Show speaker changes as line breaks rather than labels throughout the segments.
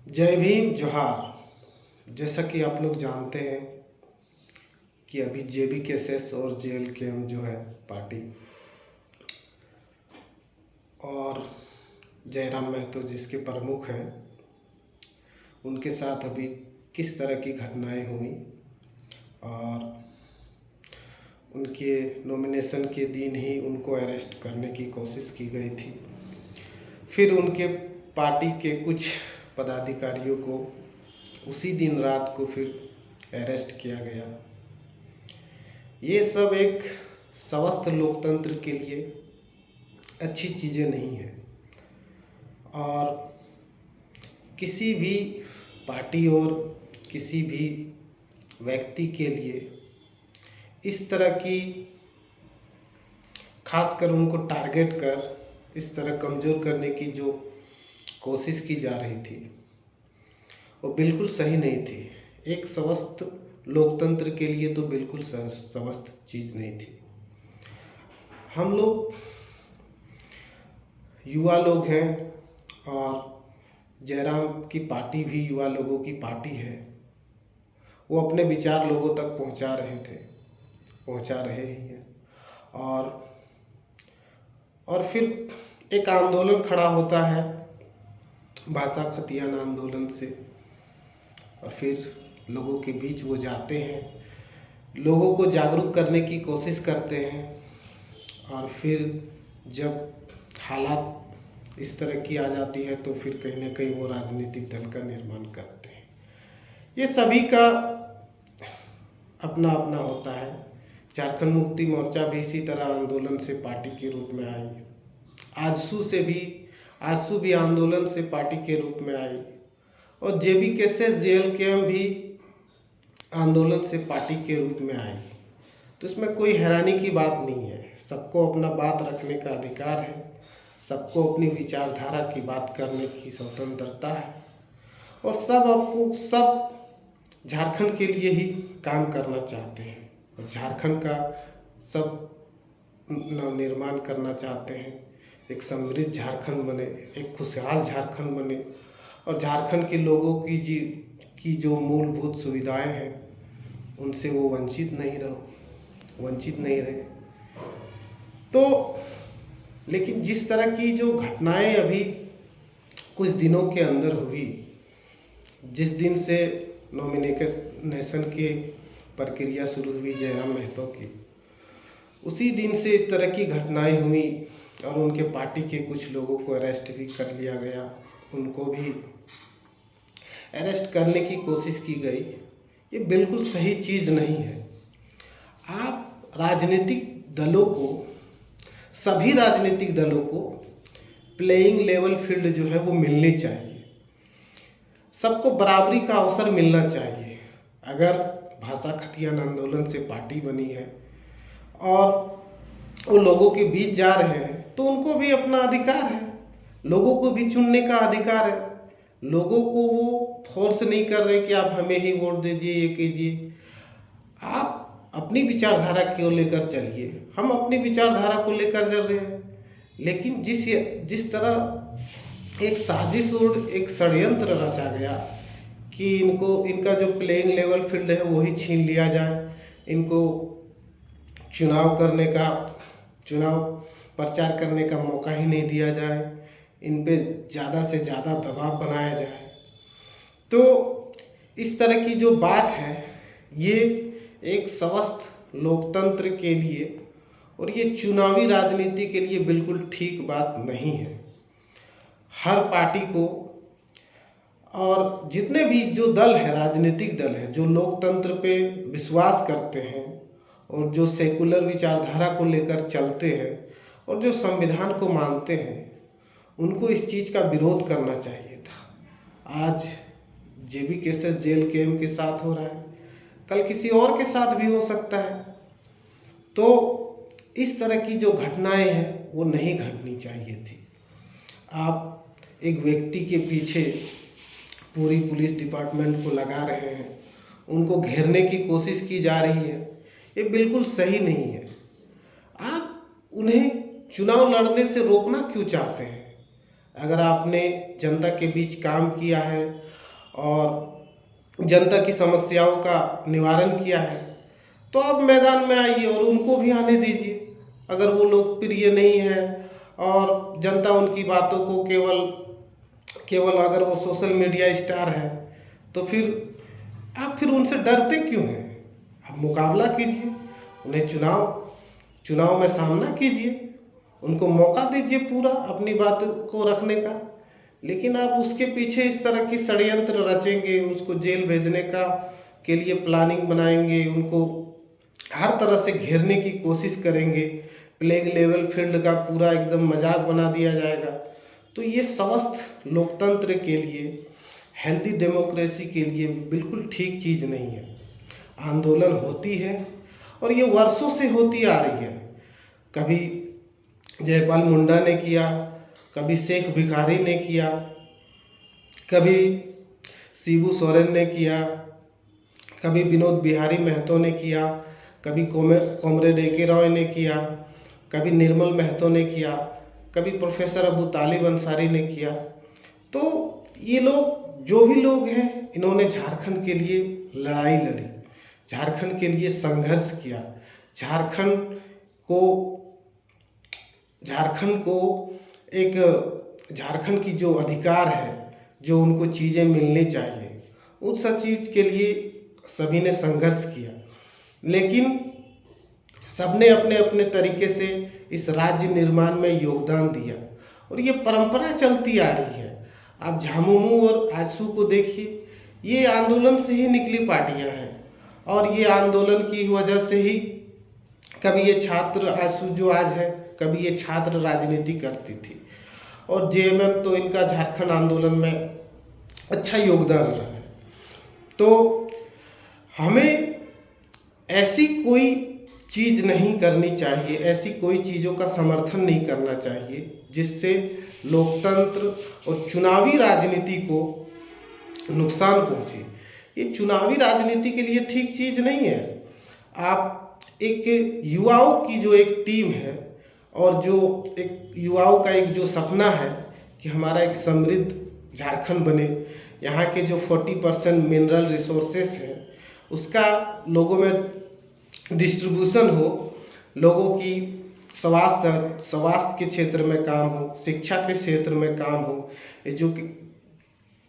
जय भीम जोहार। जैसा कि आप लोग जानते हैं कि अभी जेबी केसेस और जेएलकेएम जो है पार्टी और जयराम महतो जिसके प्रमुख हैं, उनके साथ अभी किस तरह की घटनाएं हुई और उनके नॉमिनेशन के दिन ही उनको अरेस्ट करने की कोशिश की गई थी। फिर उनके पार्टी के कुछ पदाधिकारियों को उसी दिन रात को फिर अरेस्ट किया गया। ये सब एक स्वस्थ लोकतंत्र के लिए अच्छी चीज़ें नहीं हैं और किसी भी पार्टी और किसी भी व्यक्ति के लिए इस तरह की खासकर उनको टारगेट कर इस तरह कमज़ोर करने की जो कोशिश की जा रही थी वो बिल्कुल सही नहीं थी। एक स्वस्थ लोकतंत्र के लिए तो बिल्कुल स्वस्थ चीज़ नहीं थी। हम लोग युवा लोग हैं और जयराम की पार्टी भी युवा लोगों की पार्टी है। वो अपने विचार लोगों तक पहुंचा रहे ही हैं और फिर एक आंदोलन खड़ा होता है भाषा खतियान आंदोलन से और फिर लोगों के बीच वो जाते हैं, लोगों को जागरूक करने की कोशिश करते हैं और फिर जब हालात इस तरह की आ जाती है तो फिर कहीं ना कहीं वो राजनीतिक दल का निर्माण करते हैं। ये सभी का अपना अपना होता है। झारखंड मुक्ति मोर्चा भी इसी तरह आंदोलन से पार्टी के रूप में आई। आजसू भी आंदोलन से पार्टी के रूप में आई और जेबी केसेस जेएलकेएम भी आंदोलन से पार्टी के रूप में आई। तो इसमें कोई हैरानी की बात नहीं है। सबको अपना बात रखने का अधिकार है, सबको अपनी विचारधारा की बात करने की स्वतंत्रता है और सब झारखंड के लिए ही काम करना चाहते हैं और झारखंड का सब नवनिर्माण करना चाहते हैं। एक समृद्ध झारखंड बने, एक खुशहाल झारखंड बने और झारखंड के लोगों की जो मूलभूत सुविधाएं हैं उनसे वो वंचित नहीं रहे। तो लेकिन जिस तरह की जो घटनाएं अभी कुछ दिनों के अंदर हुई, जिस दिन से नॉमिनेशन की प्रक्रिया शुरू हुई जयराम महतो की, उसी दिन से इस तरह की घटनाएं हुई और उनके पार्टी के कुछ लोगों को अरेस्ट भी कर लिया गया। उनको भी अरेस्ट करने की कोशिश की गई। ये बिल्कुल सही चीज़ नहीं है। आप सभी राजनीतिक दलों को प्लेइंग लेवल फील्ड जो है वो मिलनी चाहिए। सबको बराबरी का अवसर मिलना चाहिए। अगर भाषा खतियान आंदोलन से पार्टी बनी है और वो लोगों के बीच जा रहे हैं तो उनको भी अपना अधिकार है, लोगों को भी चुनने का अधिकार है। लोगों को वो फोर्स नहीं कर रहे कि आप हमें ही वोट दीजिए, ये कीजिए। आप अपनी विचारधारा को लेकर चलिए, हम अपनी विचारधारा को लेकर चल रहे हैं। लेकिन जिस तरह एक साजिश और एक षड्यंत्र रचा गया कि इनका जो प्लेइंग लेवल फील्ड है वही छीन लिया जाए, इनको चुनाव प्रचार करने का मौका ही नहीं दिया जाए, इन पे ज़्यादा से ज़्यादा दबाव बनाया जाए। तो इस तरह की जो बात है ये एक स्वस्थ लोकतंत्र के लिए और ये चुनावी राजनीति के लिए बिल्कुल ठीक बात नहीं है। हर पार्टी को और जितने भी जो दल है, राजनीतिक दल है, जो लोकतंत्र पे विश्वास करते हैं और जो सेकुलर विचारधारा को लेकर चलते हैं और जो संविधान को मानते हैं, उनको इस चीज़ का विरोध करना चाहिए था। आज जेबी केसेस जेएलकेएम के साथ हो रहा है, कल किसी और के साथ भी हो सकता है। तो इस तरह की जो घटनाएं हैं वो नहीं घटनी चाहिए थी। आप एक व्यक्ति के पीछे पूरी पुलिस डिपार्टमेंट को लगा रहे हैं, उनको घेरने की कोशिश की जा रही है, ये बिल्कुल सही नहीं है। आप उन्हें चुनाव लड़ने से रोकना क्यों चाहते हैं? अगर आपने जनता के बीच काम किया है और जनता की समस्याओं का निवारण किया है तो आप मैदान में आइए और उनको भी आने दीजिए। अगर वो लोकप्रिय नहीं है और जनता उनकी बातों को केवल केवल अगर वो सोशल मीडिया स्टार है तो फिर आप फिर उनसे डरते क्यों हैं? आप मुकाबला कीजिए, उन्हें चुनाव में सामना कीजिए, उनको मौका दीजिए पूरा अपनी बात को रखने का। लेकिन आप उसके पीछे इस तरह की षड्यंत्र रचेंगे, उसको जेल भेजने का के लिए प्लानिंग बनाएंगे, उनको हर तरह से घेरने की कोशिश करेंगे, प्लेइंग लेवल फील्ड का पूरा एकदम मजाक बना दिया जाएगा। तो ये स्वस्थ लोकतंत्र के लिए, हेल्दी डेमोक्रेसी के लिए बिल्कुल ठीक चीज़ नहीं है। आंदोलन होती है और ये वर्षों से होती आ रही है। कभी जयपाल मुंडा ने किया, कभी शेख भिखारी ने किया, कभी शिबू सोरेन ने किया, कभी विनोद बिहारी महतो ने किया, कभी कॉमरेड ए.के. रॉय ने किया, कभी निर्मल महतो ने किया, कभी प्रोफेसर अबू तालिब अंसारी ने किया। तो ये लोग जो भी लोग हैं, इन्होंने झारखंड के लिए लड़ाई लड़ी, झारखंड के लिए संघर्ष किया, झारखंड की जो अधिकार है, जो उनको चीज़ें मिलनी चाहिए, उस सब चीज़ के लिए सभी ने संघर्ष किया। लेकिन सबने अपने अपने तरीके से इस राज्य निर्माण में योगदान दिया और ये परंपरा चलती आ रही है। आप झामुमो और आजसू को देखिए, ये आंदोलन से ही निकली पार्टियां हैं और ये आंदोलन की वजह से ही कभी ये छात्र आजसू जो आज है, कभी ये छात्र राजनीति करती थी और जेएमएम तो इनका झारखंड आंदोलन में अच्छा योगदान रहा है। तो हमें ऐसी कोई चीज़ नहीं करनी चाहिए, ऐसी कोई चीज़ों का समर्थन नहीं करना चाहिए जिससे लोकतंत्र और चुनावी राजनीति को नुकसान पहुंचे। ये चुनावी राजनीति के लिए ठीक चीज़ नहीं है। आप एक युवाओं की जो एक टीम है और जो एक युवाओं का एक जो सपना है कि हमारा एक समृद्ध झारखंड बने, यहाँ के जो 40% मिनरल रिसोर्सेस हैं उसका लोगों में डिस्ट्रीब्यूशन हो, लोगों की स्वास्थ्य के क्षेत्र में काम हो, शिक्षा के क्षेत्र में काम हो,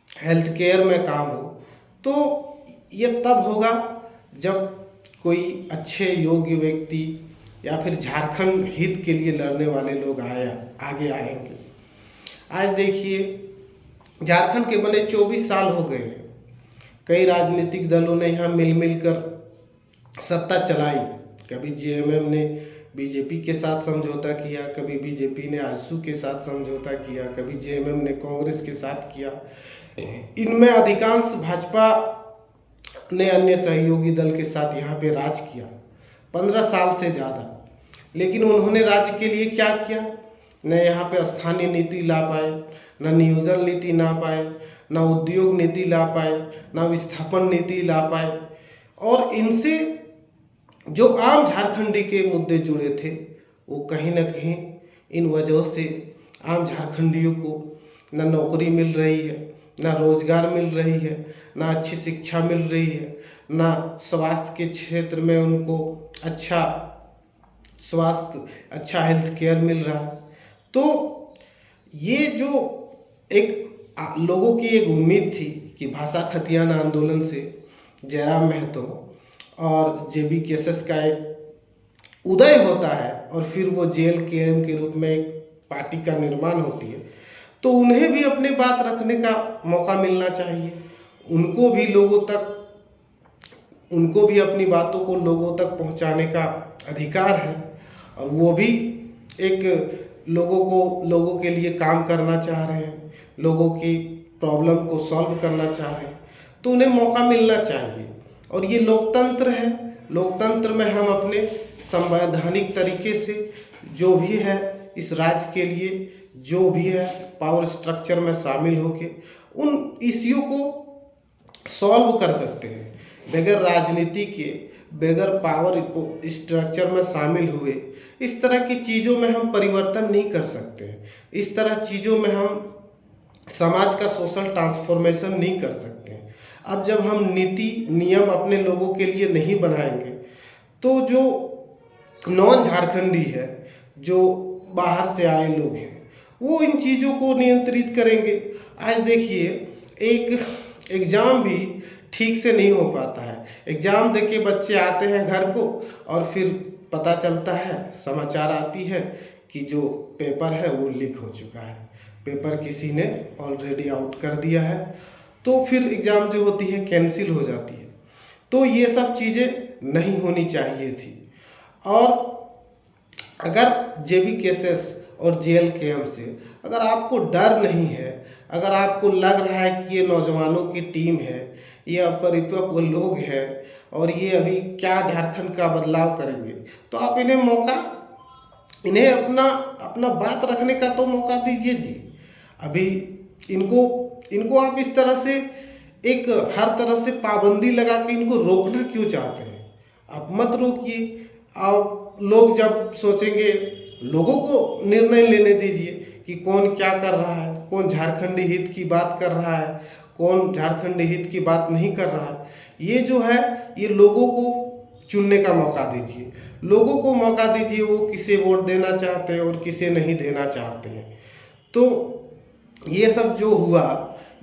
हेल्थ केयर में काम हो, तो ये तब होगा जब कोई अच्छे योग्य व्यक्ति या फिर झारखंड हित के लिए लड़ने वाले लोग आगे आएंगे। आज देखिए झारखंड के बने 24 साल हो गए हैं, कई राजनीतिक दलों ने यहाँ मिल कर सत्ता चलाई। कभी जेएमएम ने बीजेपी के साथ समझौता किया, कभी बीजेपी ने आजसू के साथ समझौता किया, कभी जेएमएम ने कांग्रेस के साथ किया। इनमें अधिकांश भाजपा ने अन्य सहयोगी दल के साथ यहाँ पे राज किया 15 साल से ज़्यादा। लेकिन उन्होंने राज्य के लिए क्या किया? न यहाँ पे स्थानीय नीति ला पाए, न नियोजन नीति ला पाए, न उद्योग नीति ला पाए, न विस्थापन नीति ला पाए। और इनसे जो आम झारखंडी के मुद्दे जुड़े थे वो कहीं ना कहीं इन वजहों से आम झारखंडियों को न नौकरी मिल रही है, ना रोजगार मिल रही है, ना अच्छी शिक्षा मिल रही है, ना स्वास्थ्य के क्षेत्र में उनको अच्छा हेल्थ केयर मिल रहा है। तो ये जो एक लोगों की एक उम्मीद थी कि भाषा खतियान आंदोलन से जयराम महतो और जेबी केसेस का एक उदय होता है और फिर वो जेल के रूप में एक पार्टी का निर्माण होती है, तो उन्हें भी अपनी बात रखने का मौका मिलना चाहिए। उनको भी अपनी बातों को लोगों तक पहुंचाने का अधिकार है और वो भी एक लोगों के लिए काम करना चाह रहे हैं, लोगों की प्रॉब्लम को सॉल्व करना चाह रहे हैं, तो उन्हें मौका मिलना चाहिए। और ये लोकतंत्र है, लोकतंत्र में हम अपने संवैधानिक तरीके से जो भी है इस राज्य के लिए जो भी है पावर स्ट्रक्चर में शामिल होके उन इश्यू को सॉल्व कर सकते हैं। बगैर राजनीति के, बगैर पावर स्ट्रक्चर में शामिल हुए इस तरह की चीज़ों में हम परिवर्तन नहीं कर सकते हैं। इस तरह चीज़ों में हम समाज का सोशल ट्रांसफॉर्मेशन नहीं कर सकते हैं। अब जब हम नीति नियम अपने लोगों के लिए नहीं बनाएंगे तो जो नॉन झारखंडी है, जो बाहर से आए लोग हैं, वो इन चीज़ों को नियंत्रित करेंगे। आज देखिए, एक एग्ज़ाम भी ठीक से नहीं हो पाता है। एग्ज़ाम दे के बच्चे आते हैं घर को और फिर पता चलता है, समाचार आती है कि जो पेपर है वो लीक हो चुका है, पेपर किसी ने ऑलरेडी आउट कर दिया है, तो फिर एग्ज़ाम जो होती है कैंसिल हो जाती है। तो ये सब चीज़ें नहीं होनी चाहिए थी। और अगर JBKSS और JLKM से अगर आपको डर नहीं है, अगर आपको लग रहा है कि ये नौजवानों की टीम है, ये अपरिपक्व लोग हैं और ये अभी क्या झारखंड का बदलाव करेंगे, तो आप इन्हें अपना बात रखने का तो मौका दीजिए जी। अभी इनको आप इस तरह से एक हर तरह से पाबंदी लगा के इनको रोकना क्यों चाहते हैं? आप मत रोकिए। आप लोग जब सोचेंगे, लोगों को निर्णय लेने दीजिए कि कौन क्या कर रहा है, कौन झारखंडी हित की बात कर रहा है, कौन झारखंडी हित की बात नहीं कर रहा है। ये जो है, ये लोगों को चुनने का मौका दीजिए, लोगों को मौका दीजिए वो किसे वोट देना चाहते हैं और किसे नहीं देना चाहते हैं। तो ये सब जो हुआ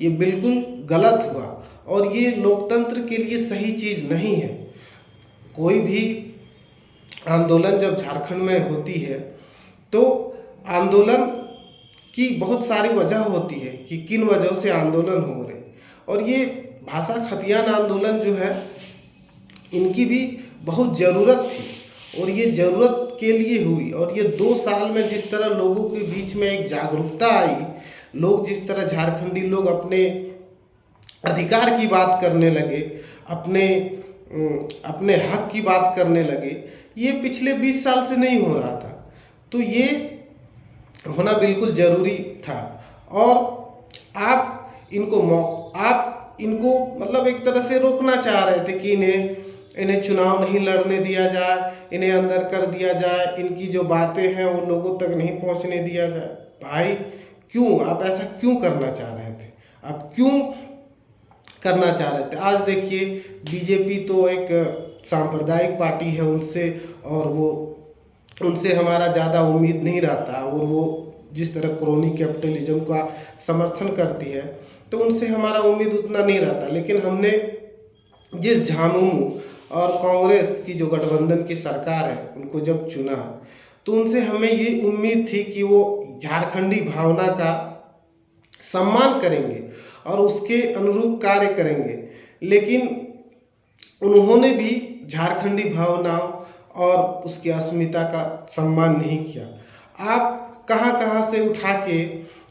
ये बिल्कुल गलत हुआ और ये लोकतंत्र के लिए सही चीज़ नहीं है। कोई भी आंदोलन जब झारखंड में होती है तो आंदोलन की बहुत सारी वजह होती है कि किन वजहों से आंदोलन हो रहे, और ये भाषा खतियान आंदोलन जो है, इनकी भी बहुत ज़रूरत थी और ये ज़रूरत के लिए हुई। और ये 2 साल में जिस तरह लोगों के बीच में एक जागरूकता आई, लोग जिस तरह झारखंडी लोग अपने अधिकार की बात करने लगे, अपने हक की बात करने लगे, ये पिछले 20 साल से नहीं हो रहा था। तो ये होना बिल्कुल ज़रूरी था। और आप इनको मतलब एक तरह से रोकना चाह रहे थे कि इन्हें चुनाव नहीं लड़ने दिया जाए, इन्हें अंदर कर दिया जाए, इनकी जो बातें हैं वो लोगों तक नहीं पहुंचने दिया जाए। भाई क्यों आप ऐसा क्यों करना चाह रहे थे? आप क्यों करना चाह रहे थे? आज देखिए, बीजेपी तो एक सांप्रदायिक पार्टी है, उनसे हमारा ज़्यादा उम्मीद नहीं रहता, और वो जिस तरह क्रोनी कैपिटलिज्म का समर्थन करती है तो उनसे हमारा उम्मीद उतना नहीं रहता। लेकिन हमने जिस झामुमो और कांग्रेस की जो गठबंधन की सरकार है उनको जब चुना तो उनसे हमें ये उम्मीद थी कि वो झारखंडी भावना का सम्मान करेंगे और उसके अनुरूप कार्य करेंगे। लेकिन उन्होंने भी झारखंडी भावनाओं और उसकी अस्मिता का सम्मान नहीं किया। आप कहाँ से उठा के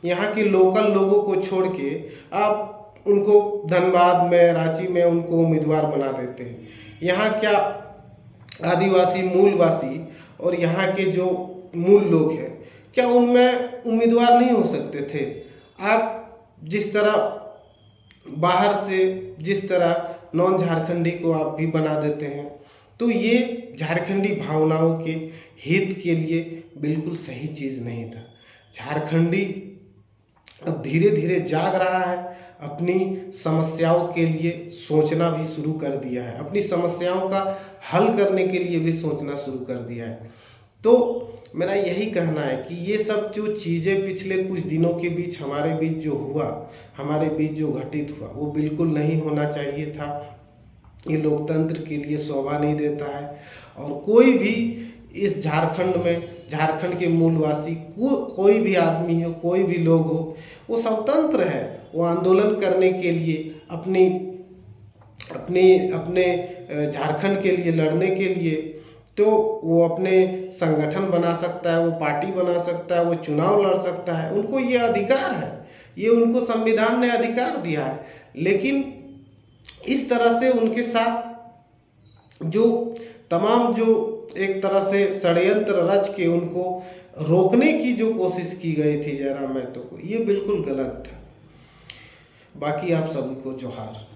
यहाँ के लोकल लोगों को छोड़ के आप उनको धनबाद में, रांची में उनको उम्मीदवार बना देते हैं। यहाँ क्या आदिवासी मूलवासी और यहाँ के जो मूल लोग हैं, क्या उनमें उम्मीदवार नहीं हो सकते थे? आप जिस तरह बाहर से जिस तरह नॉन झारखंडी को आप भी बना देते हैं, तो ये झारखंडी भावनाओं के हित के लिए बिल्कुल सही चीज़ नहीं था। झारखंडी अब धीरे धीरे जाग रहा है, अपनी समस्याओं के लिए सोचना भी शुरू कर दिया है, अपनी समस्याओं का हल करने के लिए भी सोचना शुरू कर दिया है। तो मेरा यही कहना है कि ये सब जो चीज़ें पिछले कुछ दिनों के बीच हमारे बीच जो हुआ, हमारे बीच जो घटित हुआ, वो बिल्कुल नहीं होना चाहिए था। ये लोकतंत्र के लिए शोभा नहीं देता है। और कोई भी इस झारखंड में, झारखंड के मूलवासी कोई भी आदमी हो, कोई भी लोग हो, वो स्वतंत्र है। वो आंदोलन करने के लिए अपने झारखंड के लिए लड़ने के लिए तो वो अपने संगठन बना सकता है, वो पार्टी बना सकता है, वो चुनाव लड़ सकता है, उनको ये अधिकार है, ये उनको संविधान ने अधिकार दिया है। लेकिन इस तरह से उनके साथ जो तमाम जो एक तरह से षड्यंत्र रच के उनको रोकने की जो कोशिश की गई थी जयराम महतो को, ये बिल्कुल गलत था। बाकी आप सभी को जोहार।